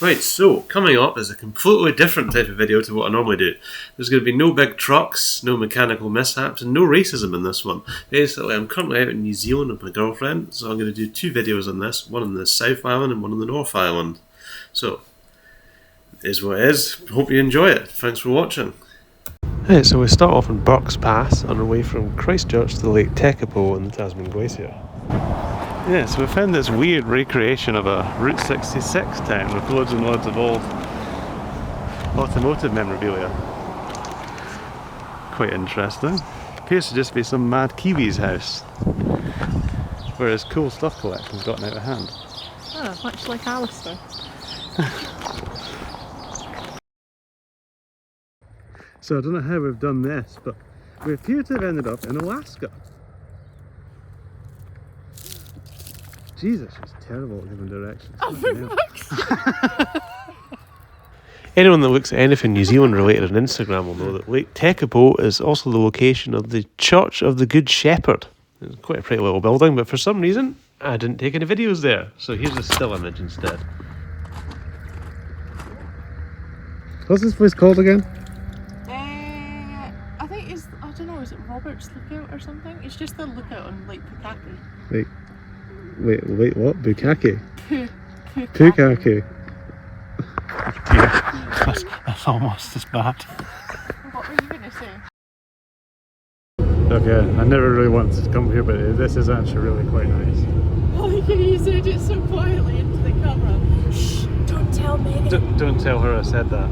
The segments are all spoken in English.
Right, so coming up is a completely different type of video to what I normally do. There's going to be no big trucks, no mechanical mishaps, and no racism in this one. Basically, I'm currently out in New Zealand with my girlfriend, so I'm going to do two videos on this, one on the South Island and one on the North Island. So, it is what it is. Hope you enjoy it. Thanks for watching. Right, so we start off in Burke's Pass on our way from Christchurch to Lake Tekapo on the Tasman Glacier. Yeah, so we found this weird recreation of a Route 66 town with loads and loads of old automotive memorabilia. Quite interesting. Appears to just be some mad Kiwi's house, where his cool stuff collection's gotten out of hand. Oh, much like Alistair. So I don't know how we've done this, but we appear to have ended up in Alaska. Jesus, it's terrible at giving directions. Anyone that looks at anything New Zealand related on Instagram will know that Lake Tekapo is also the location of the Church of the Good Shepherd. It's quite a pretty little building, but for some reason I didn't take any videos there. So here's a still image instead. What's this place called again? I think it's, I don't know, is it Robert's Lookout or something? It's just the lookout on Lake Pukaki. Wait, what? Bukaki? Pukaki. Yeah, that's almost as bad. What were you going to say? Okay, I never really wanted to come here, but this is actually really quite nice. Oh, you said it so quietly into the camera. Shh, don't tell me. Don't tell her I said that.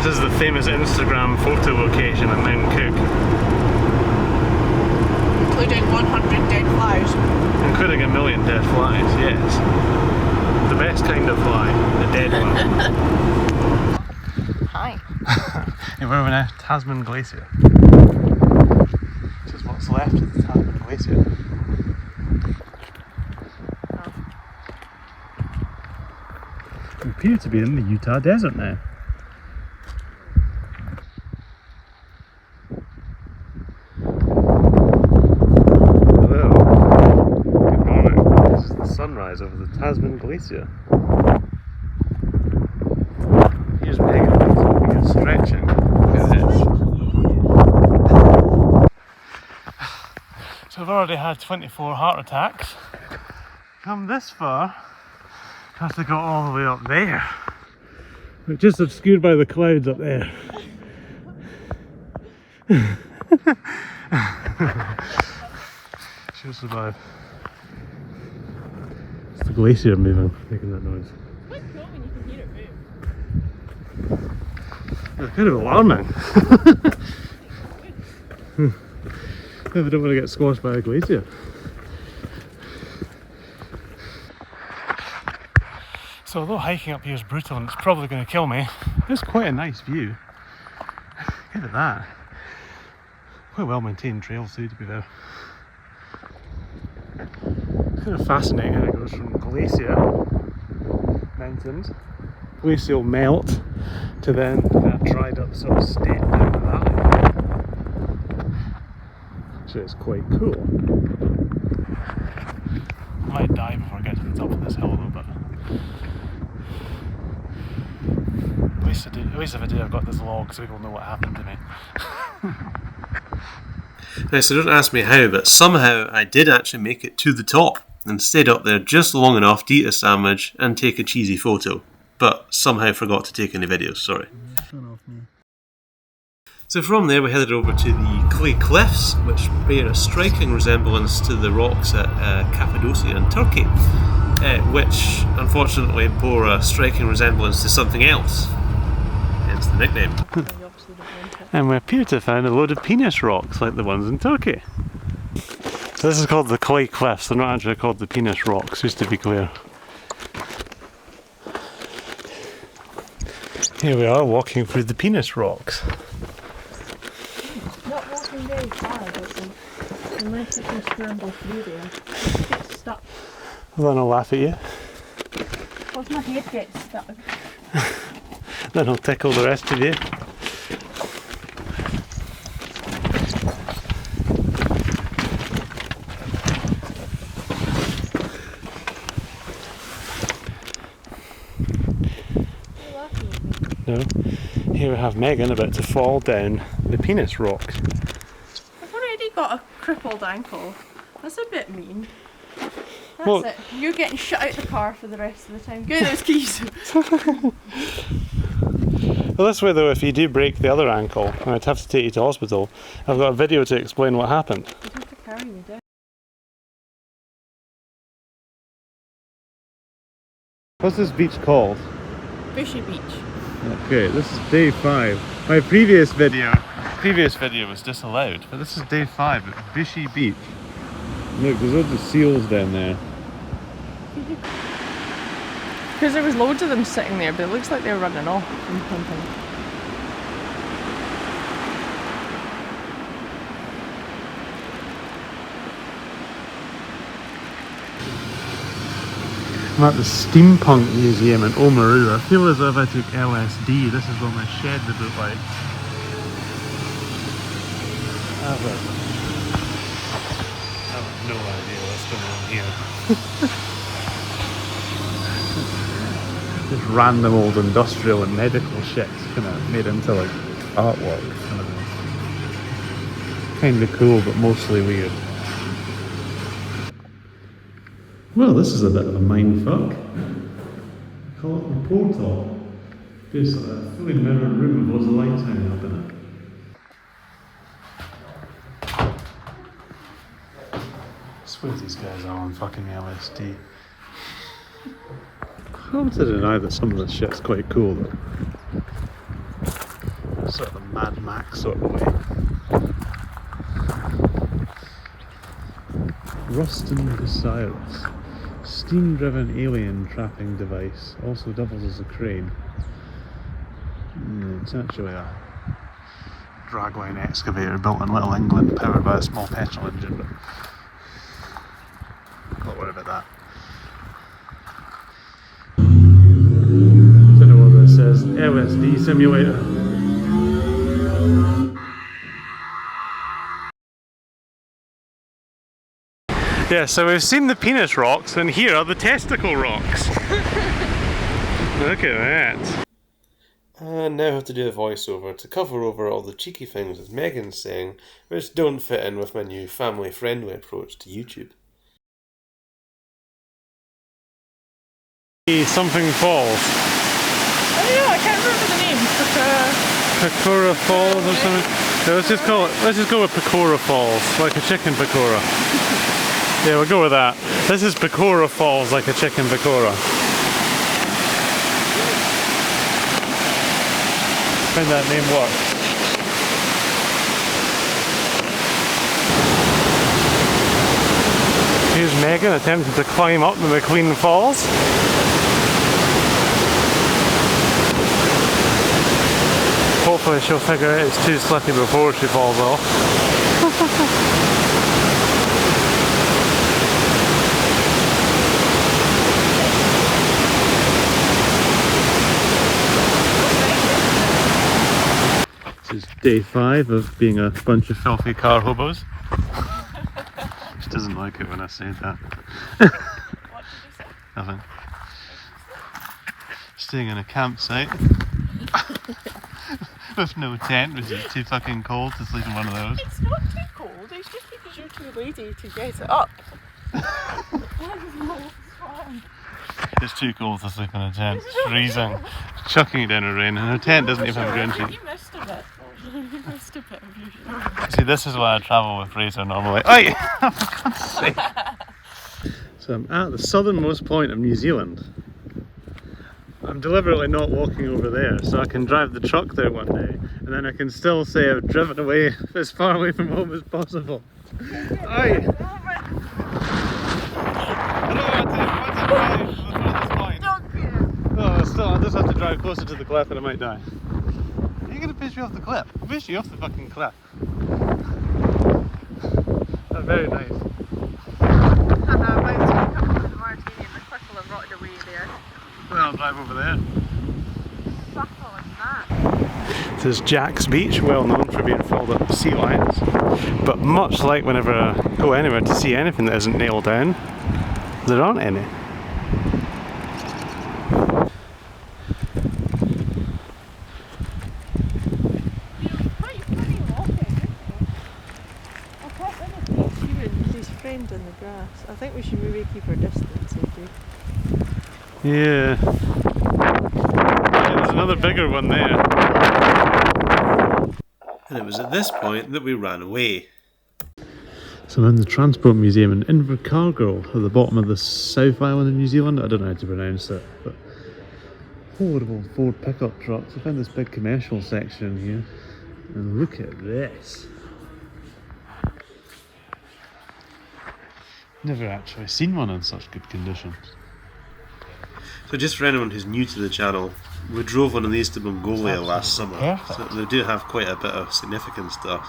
This is the famous Instagram photo location at Mount Cook. Including 100 dead flies. Including 1 million dead flies, yes. The best kind of fly, the dead one. Hi. And where are we now? Tasman Glacier. This is what's left of the Tasman Glacier. We appear to be in the Utah desert now. Sunrise over the Tasman Glacier. Here's Megan. We get stretching. Look at this. So I've already had 24 heart attacks. Come this far, have to go all the way up there. We're just obscured by the clouds up there. She'll survive. The glacier moving, making that noise. It's quite cool when you can hear it move. It's kind of alarming. I don't want to get squashed by a glacier. So although hiking up here is brutal and it's probably going to kill me, it's quite a nice view. Look at that. Quite well maintained trails too, to be fair. Kind of fascinating how it goes from glacier mountains, glacial melt, to then kind of dried up sort of state down the valley. So it's quite cool. I might die before I get to the top of this hill though, but at least if I do, I've got this log so people know what happened to me. Now, so don't ask me how, but somehow I did actually make it to the top and stayed up there just long enough to eat a sandwich and take a cheesy photo, but somehow forgot to take any videos, sorry. So from there we headed over to the clay cliffs, which bear a striking resemblance to the rocks at Cappadocia in Turkey, which unfortunately bore a striking resemblance to something else, hence the nickname. And we appear to have found a load of penis rocks like the ones in Turkey. So this is called the clay cliffs, they're not actually called the penis rocks, just to be clear. Here we are walking through the penis rocks. Not walking very far, but unless you can scramble through there, you get stuck. Then I'll laugh at you. Once my head gets stuck. Then I'll tickle the rest of you. No. Here we have Megan about to fall down the penis rock. I've already got a crippled ankle. That's a bit mean. That's Well, it. You're getting shut out the car for the rest of the time. Give me those keys. Well, this way though, if you do break the other ankle, I'd have to take you to hospital. I've got a video to explain what happened. You have to carry me down. What's this beach called? Bushy Beach. Okay, this is day 5. My previous video was disallowed, but this is day 5 at Bushy Beach. Look, there's loads of seals down there. Because there was loads of them sitting there, but it looks like they're running off from something. I'm at the Steampunk Museum in Omaru. I feel as if I took LSD. This is what my shed would look like. I have no idea what's going on here. Just random old industrial and medical shit kind of made into like artwork. Kind of cool, but mostly weird. Well, this is a bit of a mindfuck. I call it a portal. Basically, a fully mirrored room with loads of lights hanging up in it. I swear these guys are on fucking LSD. Hard to deny that some of this shit's quite cool though. Sort of a Mad Max sort of way. Ruston Osiris. Steam-driven alien trapping device. Also doubles as a crane. It's actually a dragline excavator built in Little England, powered by a small petrol engine, but not worried about that. Don't know what this says. LSD simulator. Yeah, so we've seen the penis rocks, and here are the testicle rocks. Look at that. And now I have to do a voiceover to cover over all the cheeky things that Megan's saying, which don't fit in with my new family-friendly approach to YouTube. Something Falls. Oh yeah, I can't remember the name. Pakora Falls or something. So let's just go with Pakora Falls, like a chicken pakora. Yeah, we'll go with that. This is Pakora Falls, like a chicken pakora. I think that name works. Here's Megan attempting to climb up the McLean Falls. Hopefully she'll figure out it's too slippy before she falls off. This is day 5 of being a bunch of filthy car hobos. She doesn't like it when I say that. What did you say? Nothing. Staying in a campsite with no tent, which is too fucking cold to sleep in one of those. It's not too cold, it's just because you're too lazy to get it up. It's too cold to sleep in a tent. It's freezing. It's chucking it down in rain, and her tent doesn't even have a ground sheet. You missed a bit. You missed a bit of your show. See, this is why I travel with Fraser normally. Oi! For God's sake. So I'm at the southernmost point of New Zealand. I'm deliberately not walking over there so I can drive the truck there one day, and then I can still say I've driven away as far away from home as possible. Oi! Oh, still, I just have to drive closer to the cliff and I might die. Are you going to push me off the cliff? I'll push you off the fucking cliff. That's very nice. Well, I'll drive over there. This is Jack's Beach, well known for being filled up with sea lions. But much like whenever I go anywhere to see anything that isn't nailed down, there aren't any. behind in the grass. I think we should maybe keep our distance, AJ. Yeah. There's another bigger one there. And it was at this point that we ran away. So I'm in the Transport Museum in Invercargill, at the bottom of the South Island in New Zealand. I don't know how to pronounce it, but horrible Ford pickup trucks. I found this big commercial section here, and look at this. Never actually seen one in such good condition. So just for anyone who's new to the channel, we drove one of these to Mongolia last summer. Perfect. So they do have quite a bit of significant stuff.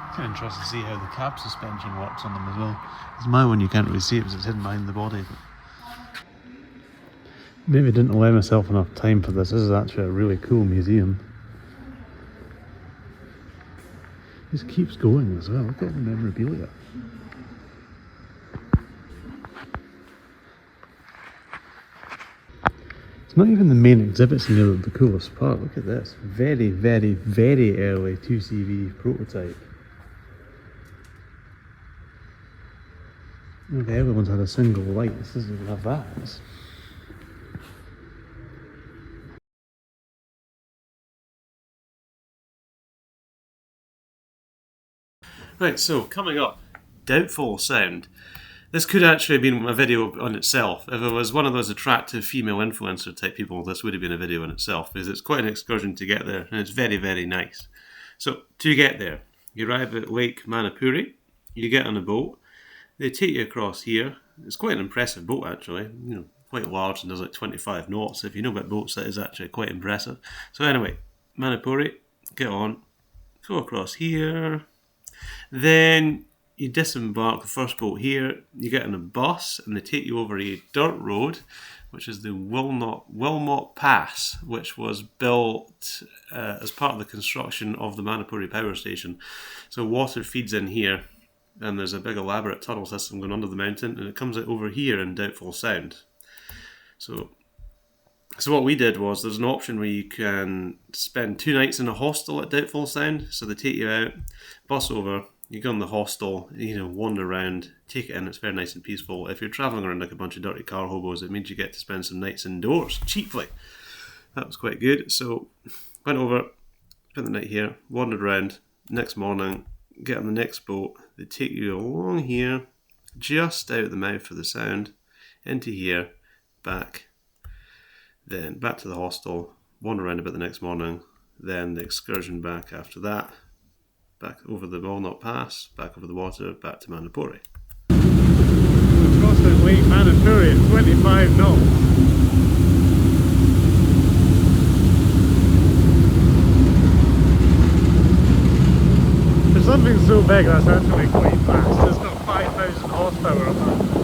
It's kind of interesting to see how the cab suspension works on them as well. It's my one, you can't really see it because it's hidden behind the body. But maybe I didn't allow myself enough time for this. This is actually a really cool museum. This keeps going as well. Look at all the memorabilia. It's not even the main exhibits in here that are the coolest part. Look at this. Very, very, very early 2CV prototype. Look, everyone's had a single light. This doesn't even have that. Right, so coming up, Doubtful Sound. This could actually have been a video on itself. If it was one of those attractive female influencer type people, this would have been a video in itself, because it's quite an excursion to get there, and it's very, very nice. So, to get there, you arrive at Lake Manapuri, you get on a boat, they take you across here. It's quite an impressive boat actually, you know, quite large and does like 25 knots. If you know about boats, that is actually quite impressive. So anyway, Manapuri, get on, go across here, then you disembark the first boat here, you get on a bus and they take you over a dirt road, which is the Wilmot Pass, which was built as part of the construction of the Manapuri power station. So water feeds in here and there's a big elaborate tunnel system going under the mountain and it comes out over here in Doubtful Sound. So what we did was, there's an option where you can spend 2 nights in a hostel at Doubtful Sound. So they take you out, bus over, you go in the hostel, you know, wander around, take it in, it's very nice and peaceful. If you're travelling around like a bunch of dirty car hobos, it means you get to spend some nights indoors, cheaply. That was quite good. So, went over, spent the night here, wandered around, next morning, get on the next boat, they take you along here, just out the mouth of the sound, into here, back, then back to the hostel, wander around a bit the next morning, then the excursion back after that, back over the Walnut Pass, back over the water, back to Manapuri. Crossing Lake Manapuri at 25 knots. For something so big, that's actually quite fast. It's got 5,000 horsepower on that.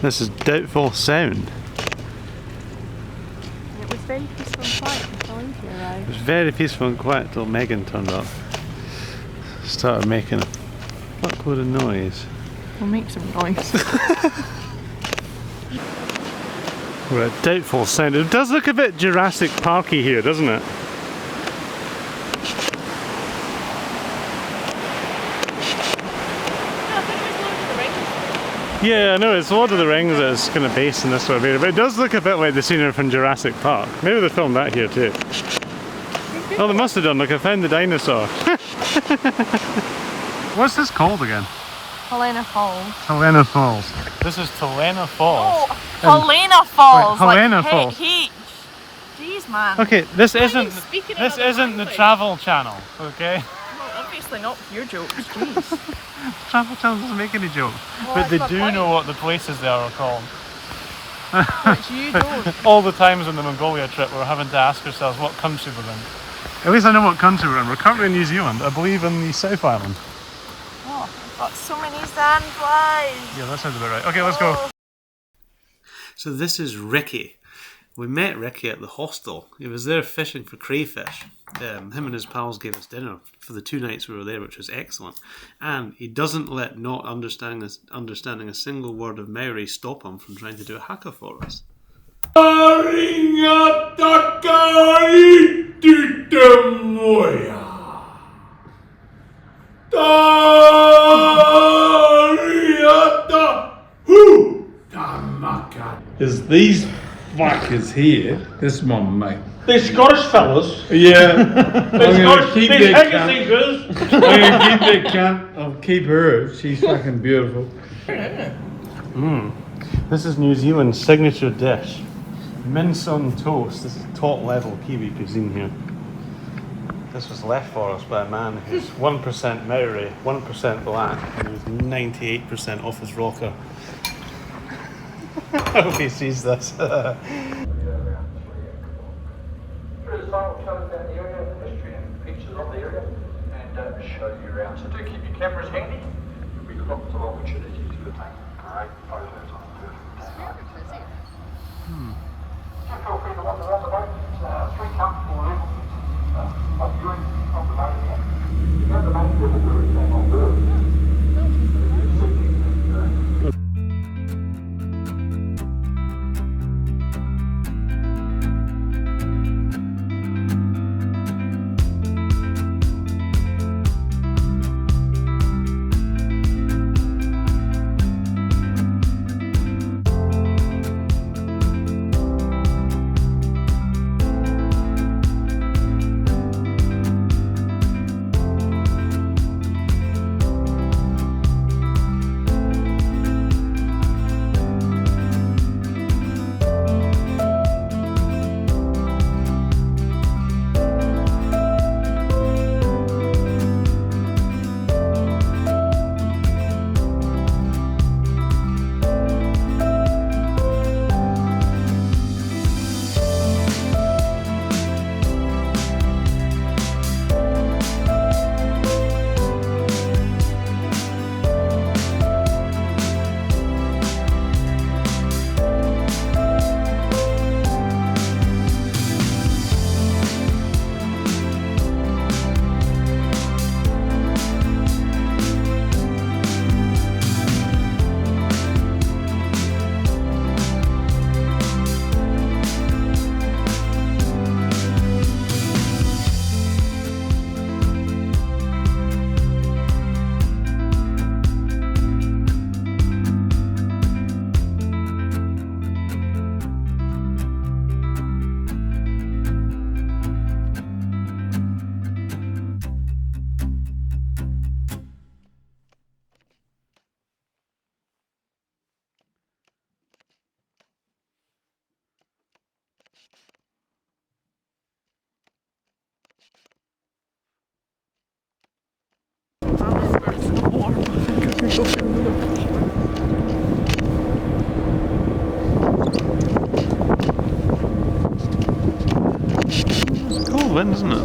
This is Doubtful Sound. It was very peaceful and quiet until AJ arrived. It was very peaceful and quiet until Megan turned up. Started making a fuckload of noise. We'll make some noise. We're at Doubtful Sound. It does look a bit Jurassic Parky here, doesn't it? Yeah, I know, it's Lord of the Rings that's kind of based in this sort of area, but it does look a bit like the scenery from Jurassic Park. Maybe they filmed that here too. Oh, they must have done, look, I found the dinosaur. What's this called again? Helena Falls. Helena Falls. This is Helena Falls. Oh, Helena Falls! Wait, Helena like, Falls. Jeez, man. Okay, this isn't the Travel Channel, okay? Well, obviously not your jokes, jeez. Travel Channel doesn't make any jokes, well, but they do know what the places they are called. Which you don't. All the times on the Mongolia trip we're having to ask ourselves what country we're in. At least I know what country we're in. We're currently in New Zealand, I believe in the South Island. Oh, I've got so many sandflies. Yeah, that sounds about right. Okay, let's go. So this is Ricky. We met Ricky at the hostel. He was there fishing for crayfish. Him and his pals gave us dinner for the 2 nights we were there, which was excellent. And he doesn't let not understanding a single word of Maori stop him from trying to do a haka for us. Is these fuckers here? This one, mate. These Scottish fellas. Yeah. These Scottish, these haggis thinkers. I'm gonna keep that cunt. I'll keep her. She's fucking beautiful. This is New Zealand's signature dish. Mince on toast. This is top level Kiwi cuisine here. This was left for us by a man who's 1% Maori, 1% black, and who's 98% off his rocker. I hope he sees this. I'll tell you about the area, the history and features of the area, and show you around. So do keep your cameras handy. We've got lots of opportunities to take great photos on the first day. So feel free to wander around the boat. 3 comfortable levels of viewing of the boat here. You have the main river cruise on board. It's cold wind, isn't it?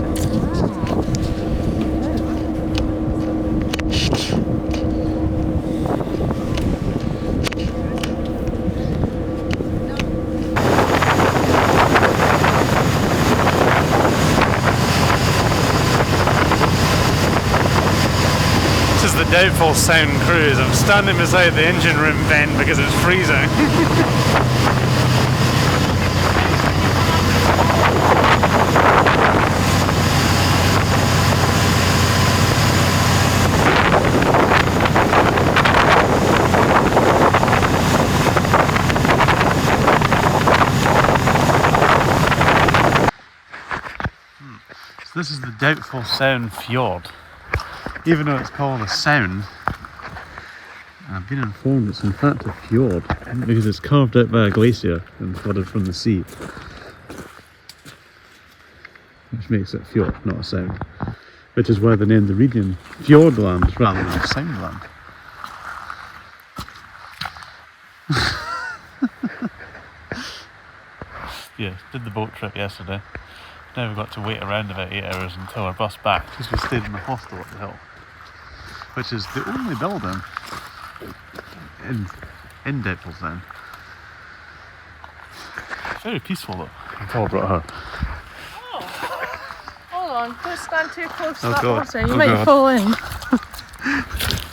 This is the Doubtful Sound cruise. I'm standing beside the engine room vent because it's freezing. So this is the Doubtful Sound Fjord. Even though it's called a sound, I've been informed it's in fact a fjord because it's carved out by a glacier and flooded from the sea, which makes it fjord, not a sound, which is why they named the region Fjordland rather than Soundland. Yeah, did the boat trip yesterday. Now we've got to wait around about 8 hours until our bus back because we stayed in the hostel at the hill, which is the only building in Doubtful Sound. Very peaceful though. Paul brought her. Oh, hold on, don't stand too close to Oh that God. water, you Oh might God. fall in.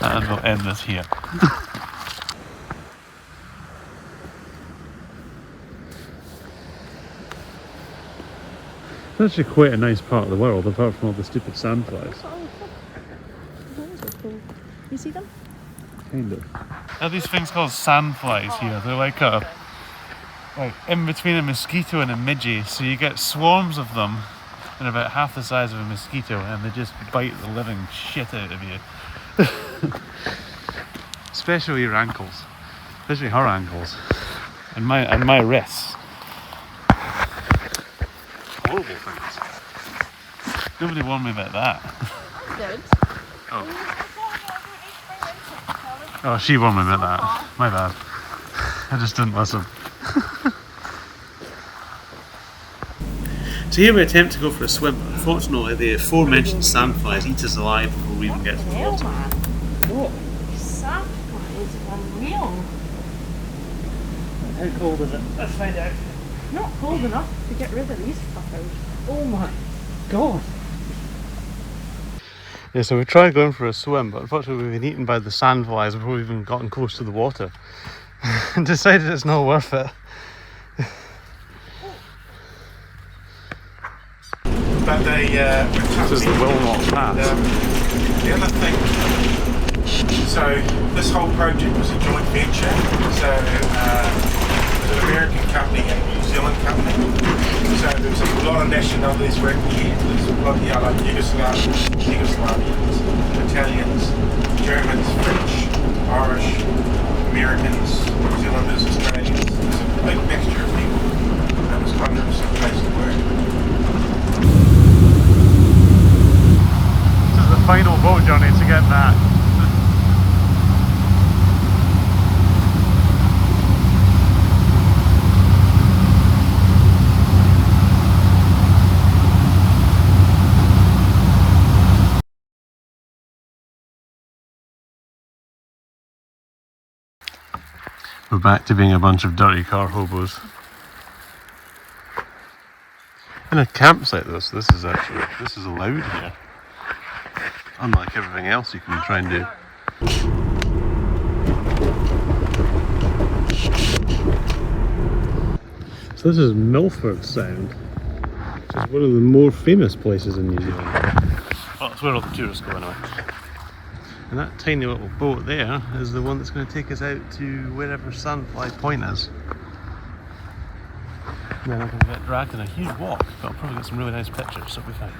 And we'll end this here. It's actually quite a nice part of the world, apart from all the stupid sandflies. You see them? Kind of. There are these things called sandflies here. They're like in between a mosquito and a midgie, so you get swarms of them and about half the size of a mosquito, and they just bite the living shit out of you. Especially your ankles, especially her ankles, and my wrists. Horrible things. Nobody warned me about that. I did. Oh. Oh, she warned me about that. My bad. I just didn't listen. So here we attempt to go for a swim, but unfortunately the aforementioned sandflies eat us alive before we even get to the water. Oh, sandflies are unreal. How cold is it? Let's find out. Not cold enough to get rid of these fuckers. Oh my god. Yeah, so we tried going for a swim, but unfortunately we've been eaten by the sandflies before we've even gotten close to the water. And decided it's not worth it. But they This is the Wilmot Pass. the other thing, so this whole project was a joint venture. So there's an American company and a New Zealand company. So there's a lot of nationalities working here. There's a lot of like Yugoslavians, Italians, Germans, French, Irish, Americans, New Zealanders, Australians. There's a big mixture of people. That was 100% place to work. The final boat journey to get back. We're back to being a bunch of dirty car hobos. In a campsite this is allowed here. Unlike everything else you can try and do. So this is Milford Sound, which is one of the more famous places in New Zealand. Well, it's where all the tourists go anyway. And that tiny little boat there is the one that's going to take us out to wherever Sandfly Point is. And then I'm going to get dragged in a huge walk, but I'll probably get some really nice pictures, so it'll be fine.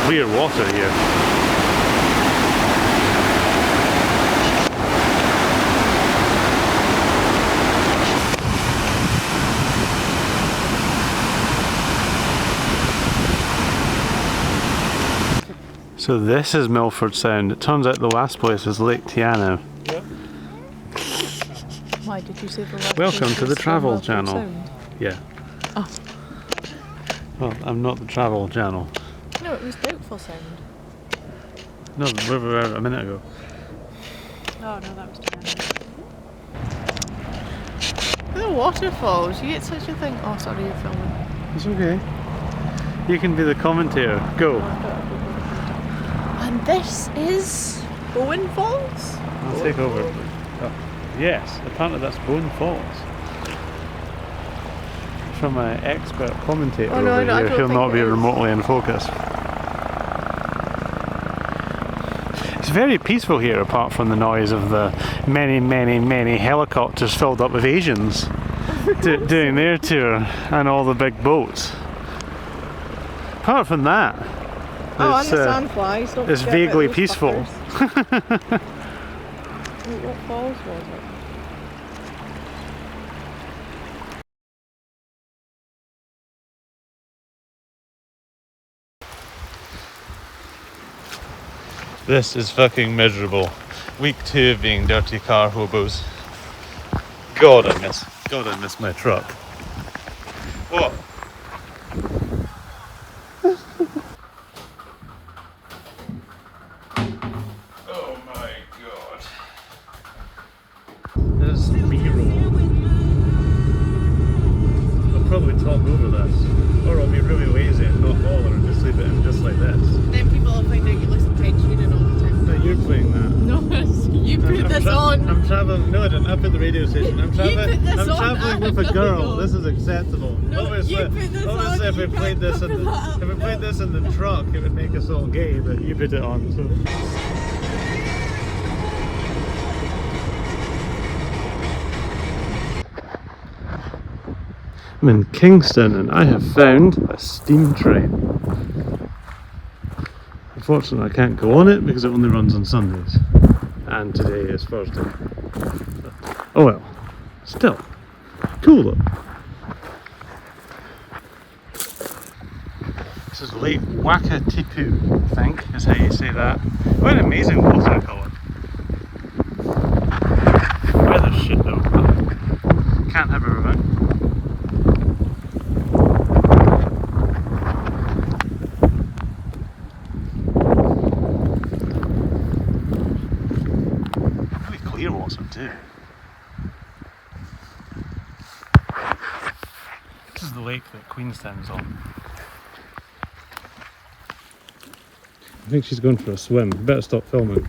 Clear water here. So this is Milford Sound. It turns out the last place is Lake Tiano. Yep. Why did you say the last Welcome place to the was Travel Milford Channel. Sound? Yeah. Oh. Well, I'm not the Travel Channel. No, it was Doubtful Sound. No, we were a minute ago. Oh no, that was Tiano. The waterfalls, you get such a thing. Oh, sorry, you're filming. It's okay. You can be the commentator. Go. And this is Bowen Falls? I'll take over. Oh, yes, apparently that's Bowen Falls. from an expert commentator Oh, no, over no, I here, don't he'll think not be it is. remotely in focus. It's very peaceful here, apart from the noise of the many helicopters filled up with Asians doing their tour, and all the big boats. Apart from that, Oh, it's, and the sandflies. Don't it's forget vaguely about those peaceful. fuckers. What falls was it? This is fucking miserable. Week 2 of being dirty car hobos. God I miss my truck. What? Oh my god. This is B-roll. I'll probably talk over this. Or I'll be really lazy and not bother and just leave it in just like this. Then people will find out you listen to Ed Sheeran all the time. No, you're playing that. No, you put this on. I'm travelling. No, I didn't. I put the radio station. I'm traveling. put this I'm on, traveling with a girl. This is acceptable. No, obviously, you put this obviously, on, if we you played can't this in cover that the up. if we played this in the truck, it would make us all gay. But you put it on, so. I'm in Kingston and I have found a steam train. Unfortunately, I can't go on it because it only runs on Sundays. And today is Thursday. Oh well, still, cool though. This is Lake Wakatipu, I think, is how you say that. What an amazing water colour. Weather's shit though. Can't have everything. Too. This is the lake that Queenstown's on. I think she's going for a swim. Better stop filming.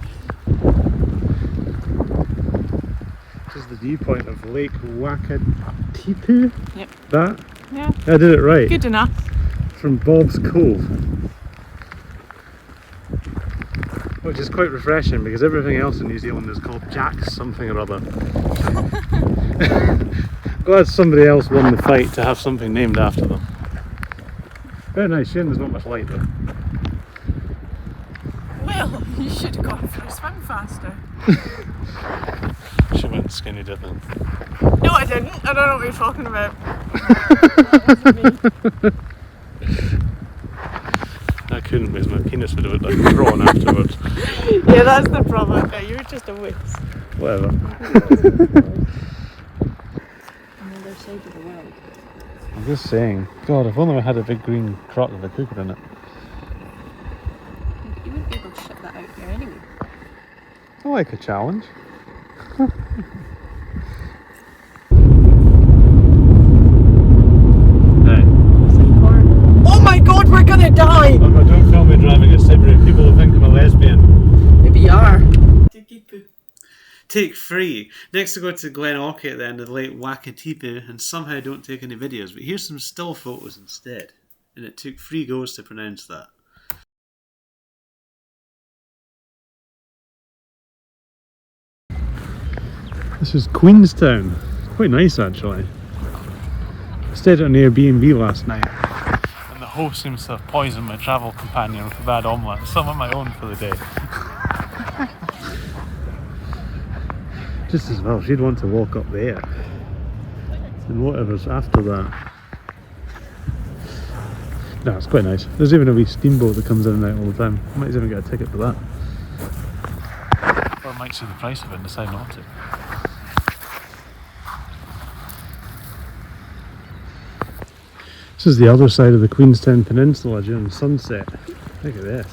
This is the viewpoint of Lake Wakatipu. Yep. That? Yeah. I did it right. Good enough. From Bob's Cove. Which is quite refreshing because everything else in New Zealand is called Jack's something or other. Glad somebody else won the fight to have something named after them. Very nice, shame there's not much light though. Well, you should have gone for a swim faster. She went skinny dipping. No, I didn't. I don't know what you're talking about. That wasn't me. I couldn't because my penis would have been like drawn afterwards. Yeah, that's the problem. Yeah, you're just a whiz. Whatever. On the other side of the world. I'm just saying, God, if only we had a big green crock with a cooker in it. You wouldn't be able to ship that out here anyway. I like a challenge. Oh my god, we're gonna die! Oh no, don't film me driving a Subaru. People will think I'm a lesbian. Maybe you are. Take 3. Next I go to Glenauke at the end of the Lake Wakatipu and somehow don't take any videos, but here's some still photos instead. And it took 3 goes to pronounce that. This is Queenstown. Quite nice actually. I stayed at an Airbnb last night. And the host seems to have poisoned my travel companion with a bad omelette. Some of my own for the day. Just as well, she'd want to walk up there. And whatever's after that. No, it's quite nice. There's even a wee steamboat that comes in and out all the time. I might even get a ticket for that. Or I might see the price of it and decide not to. This is the other side of the Queenstown Peninsula during sunset. Look at this.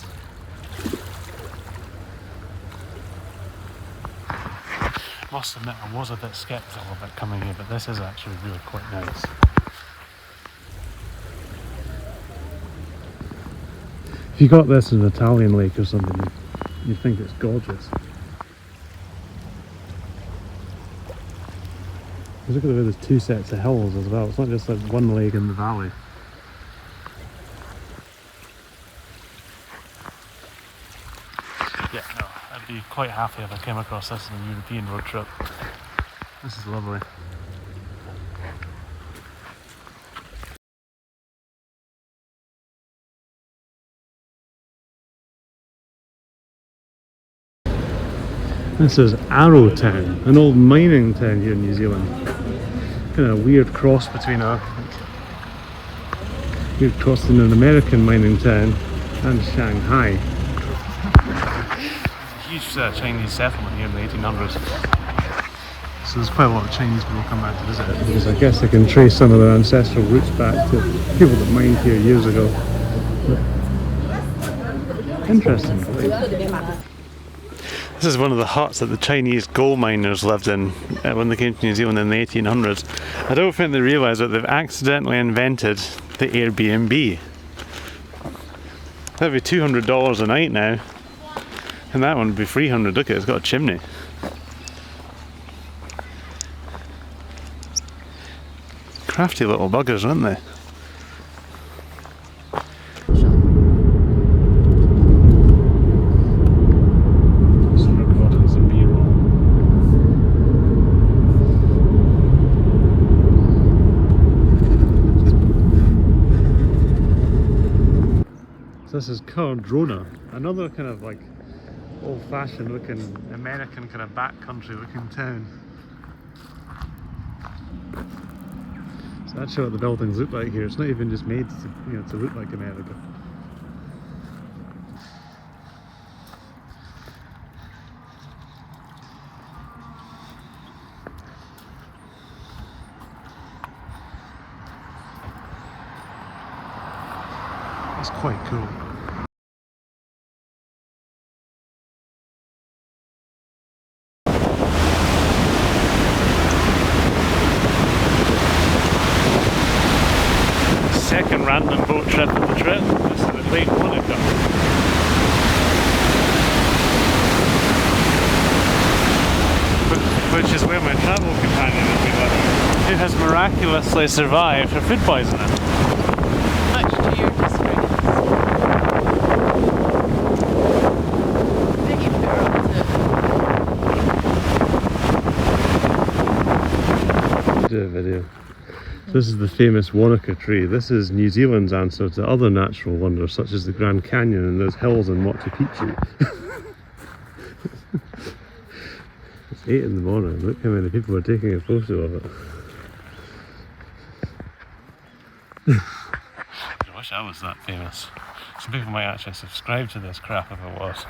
Must admit, I was a bit sceptical about coming here, but this is actually really quite nice. If you got this in an Italian lake or something, you'd think it's gorgeous. Look at the way there's two sets of hills as well. It's not just like one leg in the valley. Yeah, no, I'd be quite happy if I came across this on a European road trip. This is lovely. This is Arrowtown, an old mining town here in New Zealand. Kind of a weird cross between an American mining town and Shanghai. Huge Chinese settlement here in the 1800s. So there's quite a lot of Chinese people come back to visit it, because I guess they can trace some of their ancestral roots back to people that mined here years ago. But interesting place. This is one of the huts that the Chinese gold miners lived in when they came to New Zealand in the 1800s. I don't think they realise that they've accidentally invented the Airbnb. That'd be $200 a night now. And that one would be $300. Look at it, it's got a chimney. Crafty little buggers, aren't they? This is Cardrona, another kind of like old-fashioned looking American kind of backcountry looking town. So that's what the buildings look like here. It's not even just made to, to look like America. That's quite cool. Second random boat trip of the trip. This is the Lake Wanaka. Which is where my travel companion has been living, who has miraculously survived her food poisoning. Much to your disgrace. Did you put her up to? Do a video. This is the famous Wanaka tree. This is New Zealand's answer to other natural wonders such as the Grand Canyon and those hills in Wakatipu. It's 8 in the morning. Look how many people are taking a photo of it. I wish I was that famous. Some people might actually subscribe to this crap if it was.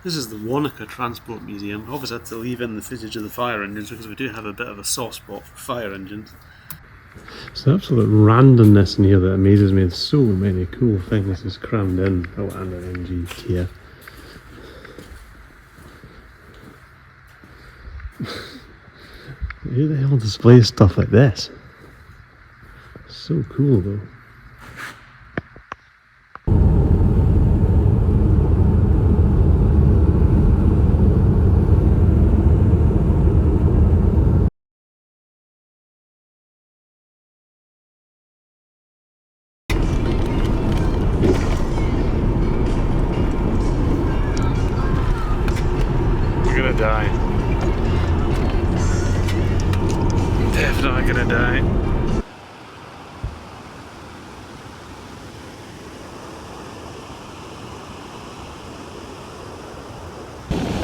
This is the Wanaka Transport Museum. Obviously I had to leave in the footage of the fire engines because we do have a bit of a soft spot for fire engines. It's the absolute randomness in here that amazes me. There's so many cool things just crammed in. Oh, and an NGTF. Who the hell displays stuff like this? So cool though. Die. Definitely gonna die.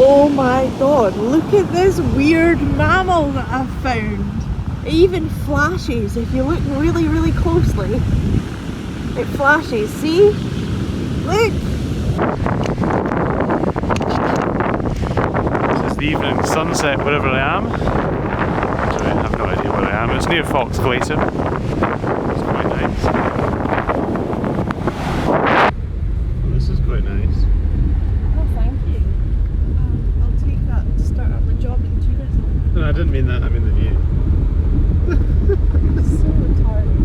Oh my god, look at this weird mammal that I've found. It even flashes if you look really, really closely. It flashes, see? Look! Evening sunset wherever I am. Actually, I have no idea where I am. It's near Fox Glacier. It's quite nice. Oh, this is quite nice. Oh, thank you. I'll take that to start up my job in tourism. No, I didn't mean that. I mean the view. So retarded.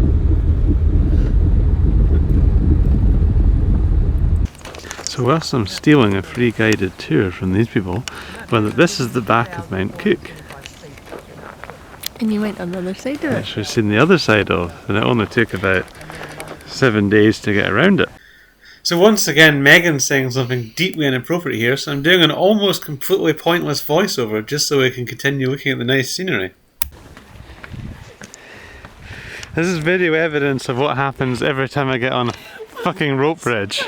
So So whilst I'm stealing a free guided tour from these people, well, this is the back of Mount Cook. And you went on the other side of it. Which we've seen the other side of, and it only took about 7 days to get around it. So once again, Megan's saying something deeply inappropriate here, so I'm doing an almost completely pointless voiceover just so we can continue looking at the nice scenery. This is video evidence of what happens every time I get on a fucking rope bridge.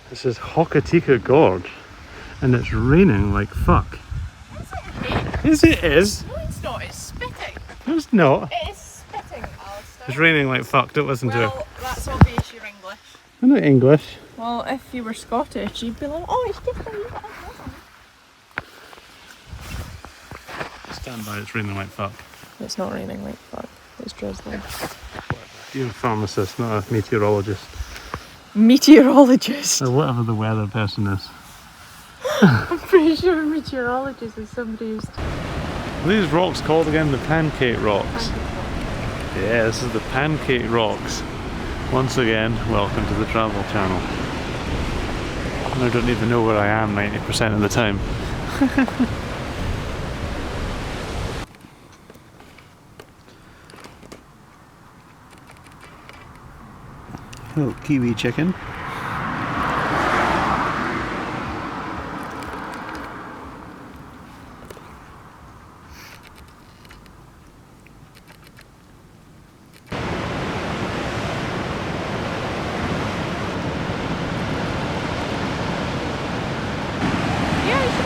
This is Wakatipu Gorge, and it's raining like fuck. Yes, it is. No, it's not. It's spitting. No, it's not. It is spitting, Alistair. It's raining like fuck. Don't listen to her. Well, that's obvious you're English. I'm not English. Well, if you were Scottish, you'd be like, oh, it's just a wee bit of drizzle. Stand by, it's raining like fuck. It's not raining like fuck. It's drizzling. You're a pharmacist, not a meteorologist. Meteorologist. Or whatever the weather person is. I'm pretty sure a meteorologist is somebody who's... Are these rocks called again the Pancake Rocks? Yeah, this is the Pancake Rocks. Once again, welcome to the Travel Channel. And I don't even know where I am 90% of the time. Oh, kiwi chicken.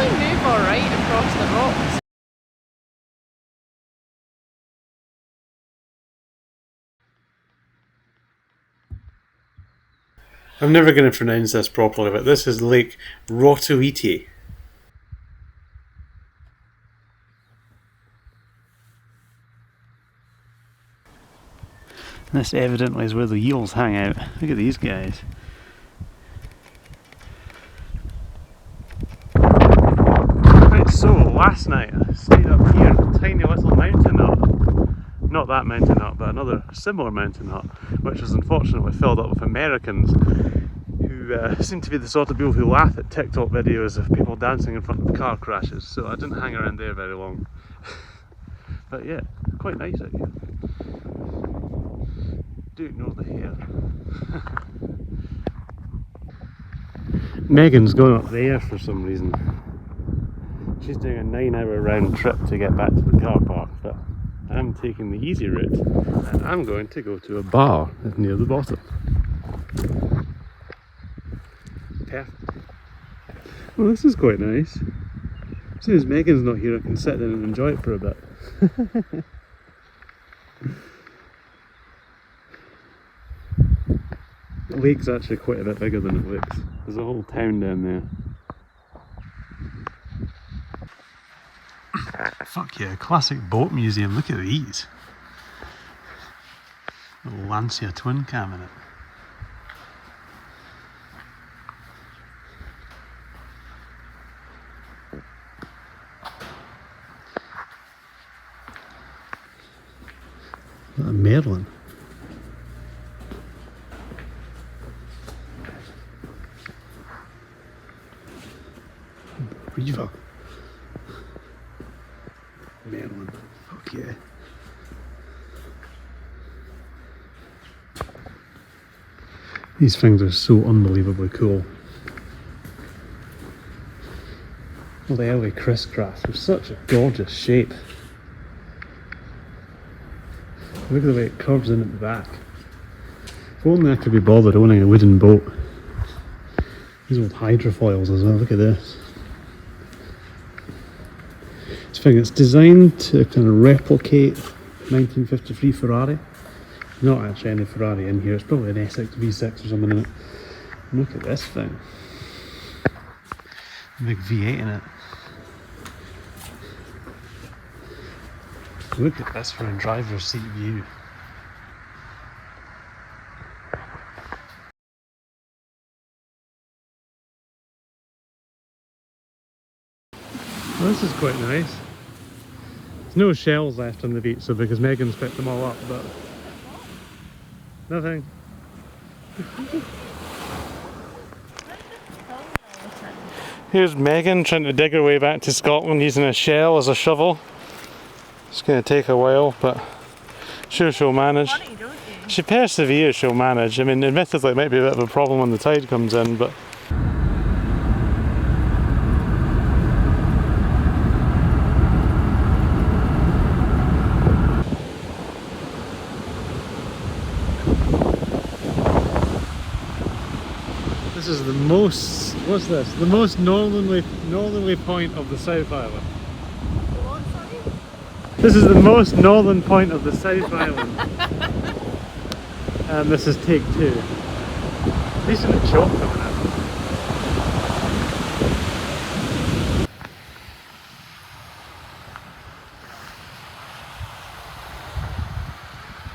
Move alright across the rocks. I'm never going to pronounce this properly, but this is Lake Rotoiti. This evidently is where the eels hang out. Look at these guys. Right, so last night I stayed up here in a tiny little mountain hut. Not that mountain hut, but another similar mountain hut, which was unfortunately filled up with Americans who seem to be the sort of people who laugh at TikTok videos of people dancing in front of car crashes, so I didn't hang around there very long. But yeah, quite nice out here. Do ignore the hair. Megan's gone up there for some reason. She's doing a 9-hour round trip to get back to the car park, but I'm taking the easy route and I'm going to go to a bar near the bottom. Perfect. Well, this is quite nice. As soon as Megan's not here, I can sit down and enjoy it for a bit. The lake's actually quite a bit bigger than it looks. There's a whole town down there. Fuck yeah, classic boat museum, look at these. Little Lancia twin cam in it. A Merlin. Reaver. Merlin. Fuck yeah. These things are so unbelievably cool. Well, the early crisscross was such a gorgeous shape. Look at the way it curves in at the back. If only I could be bothered owning a wooden boat. These old hydrofoils as well, look at this. This thing, it's designed to kind of replicate 1953 Ferrari. Not actually any Ferrari in here, it's probably an Essex V6 or something in it. Look at this thing. A big V8 in it. Look at this for a driver's seat view. Well, this is quite nice. There's no shells left on the beach, so because Megan's picked them all up, but nothing. Here's Megan trying to dig her way back to Scotland using a shell as a shovel. It's going to take a while, but sure she'll manage. Funny, don't you? She perseveres, she'll manage. I mean, admittedly it might be a bit of a problem when the tide comes in, but... This is the most, what's this? The most northerly point of the South Island. What, sorry? This is the most northern point of the South Island. And this is take 2. Decent chop coming out.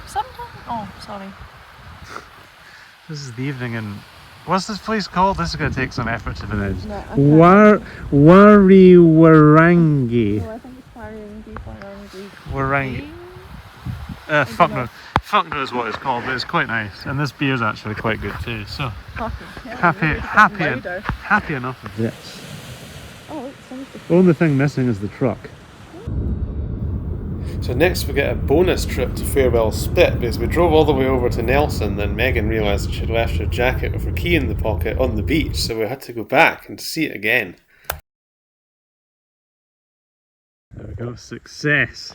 Sometimes. Oh, sorry. This is the evening in... What's this place called? This is going to take some effort to pronounce. No, I can't. Warangi. Oh, I think it's Warangi. Warangi. Fuck knows what it's called, but it's quite nice. And this beer's actually quite good too. So happy enough of this. Oh, it sounds good. Only thing missing is the truck. So next we get a bonus trip to Farewell Spit, because we drove all the way over to Nelson, then Megan realised she'd left her jacket with her key in the pocket on the beach, so we had to go back and see it again. There we go, success.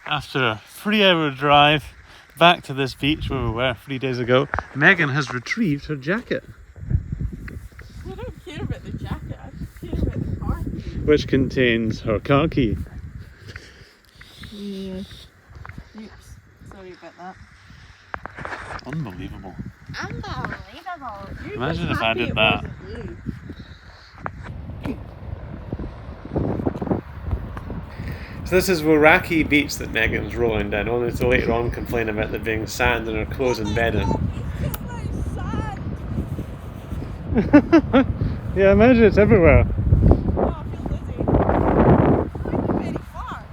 After a 3-hour drive back to this beach where we were 3 days ago, Megan has retrieved her jacket, I don't care about the jacket, I just care about the car key. which contains her car key. Yeah. Oops. Sorry about that. Unbelievable. Unbelievable. You're Imagine just if I happy did it that. wasn't you. So this is Moeraki Beach that Megan's rolling down, only to later on complain about there being sand in her clothes and bedding. It's just like sand. Yeah, imagine it's everywhere. Oh, I feel dizzy. I'm not very far.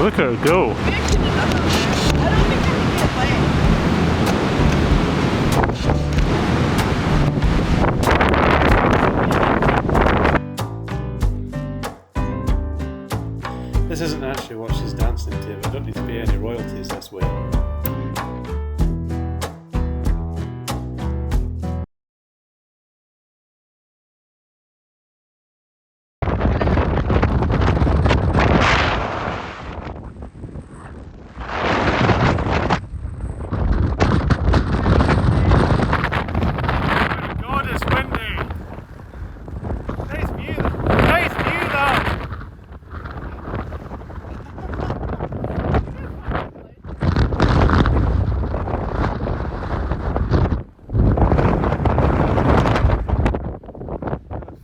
Look at her go. I don't think I can get away. This isn't actually what she's dancing to, but I don't need to pay any royalties this way.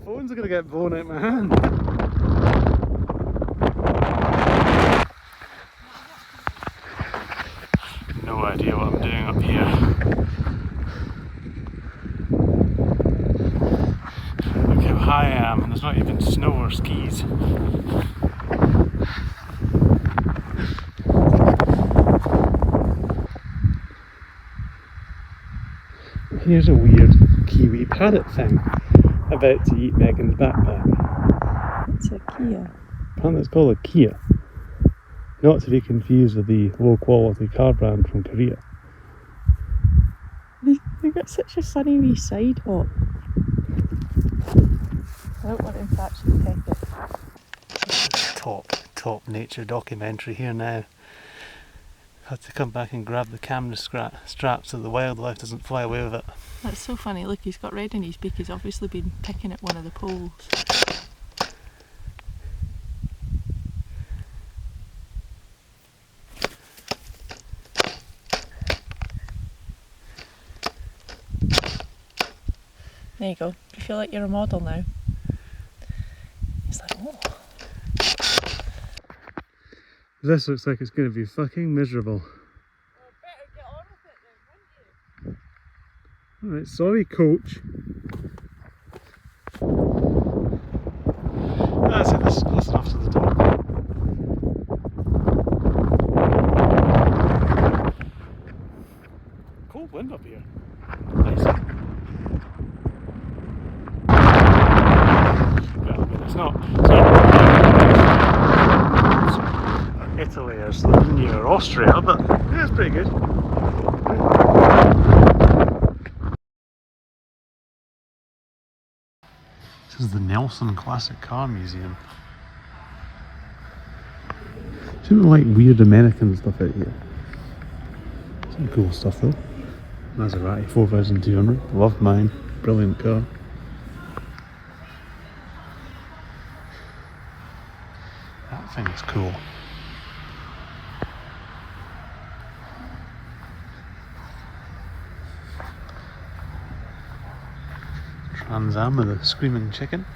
Phone's gonna get blown out my hand. No idea what I'm doing up here. Look how high I am, and there's not even snow or skis. Here's a weird kiwi parrot thing about to eat Megan's backpack. It's a Kia. Apparently it's called a Kia. Not to be confused with the low quality car brand from Korea. They've got such a funny wee side hop. I don't want him to actually peck it. Top nature documentary here now. Had to come back and grab the camera straps so the wildlife doesn't fly away with it. That's so funny. Look, he's got red in his beak. He's obviously been picking at one of the poles. There you go. You feel like you're a model now. He's like, oh. This looks like it's going to be fucking miserable. Well, better get on with it then, wouldn't you? Alright, sorry coach. That's it, this is close enough to the door. Cold wind up here. Nice. Well, I mean, it's not Italy or Slovenia or Austria, but yeah, it's pretty good. This is the Nelson Classic Car Museum. Shouldn't like weird American stuff out here. Some cool stuff though. Maserati 4200, loved mine, brilliant car. That thing is cool. Trans Am with a screaming chicken.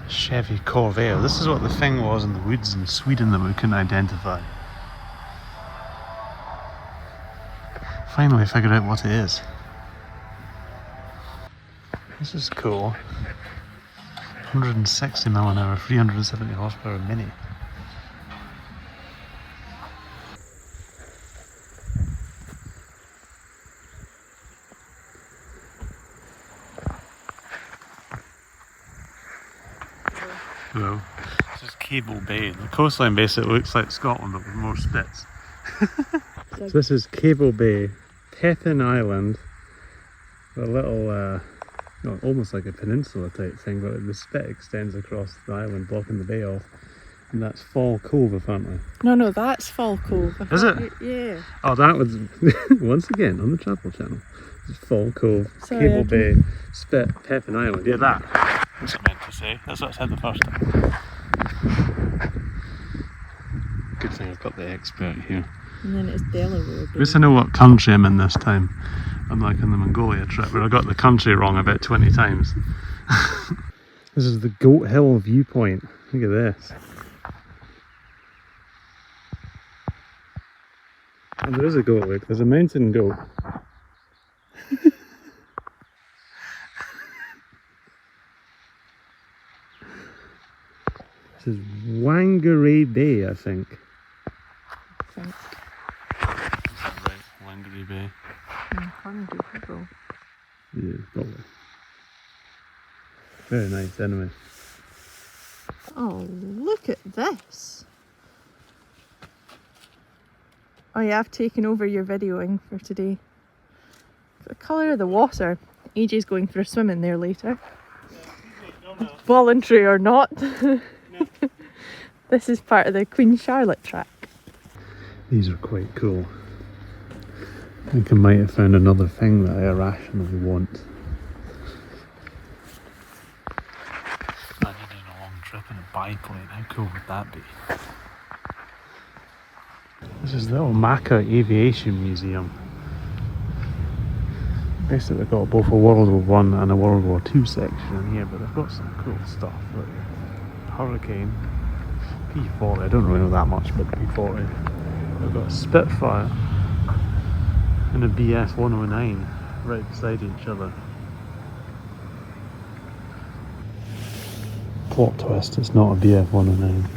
Chevy Corvair. This is what the thing was in the woods in Sweden that we couldn't identify. Finally figured out what it is. This is cool. 160 mile an hour, 370 horsepower Mini. Hello. This is Cable Bay. The coastline basically looks like Scotland but with more spits. So this is Cable Bay, Pepin Island. A little, almost like a peninsula type thing, but the spit extends across the island, blocking the bay off. And that's Fall Cove apparently. No, that's Fall Cove. Is it? Yeah. Oh, that was, once again, on the Travel Channel. It's Fall Cove, Sorry, Cable Bay, Spit, Pepin Island. Yeah, that. That's what I meant to say. That's what I said the first time. Good thing I've got the expert here. And then it's Delaware. At least I know what country I'm in this time. Unlike on the Mongolia trip where I got the country wrong about 20 times. This is the Goat Hill viewpoint. Look at this. And there is a goat, look. There's a mountain goat. This is Whangarei Bay, I think. Right, Whangarei Bay. Yeah, probably. Very nice, anyway. Oh, look at this. Oh yeah, I've taken over your videoing for today. The colour of the water. AJ's going for a swim in there later. Voluntary or not. This is part of the Queen Charlotte track. These are quite cool. I think I might have found another thing that I irrationally want. Imagine doing a long trip in a biplane, how cool would that be? This is the Omaka Aviation Museum. Basically they've got both a World War I and a World War II section in here, but they've got some cool stuff. Like Hurricane, P-40, I don't really know that much about the P-40. They've got a Spitfire and a BF 109 right beside each other. Plot twist, it's not a BF 109.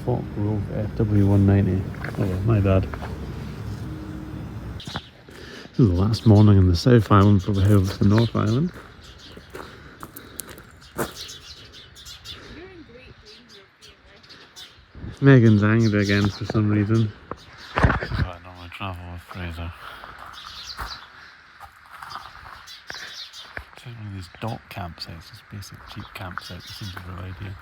Fort Grove FW190. Oh, my bad. This is the last morning in the South Island before we head over to the North Island. Megan's angry again for some reason. This is how I normally travel with Fraser. It's one of these dock campsites, just basic cheap campsites that seem to provide here.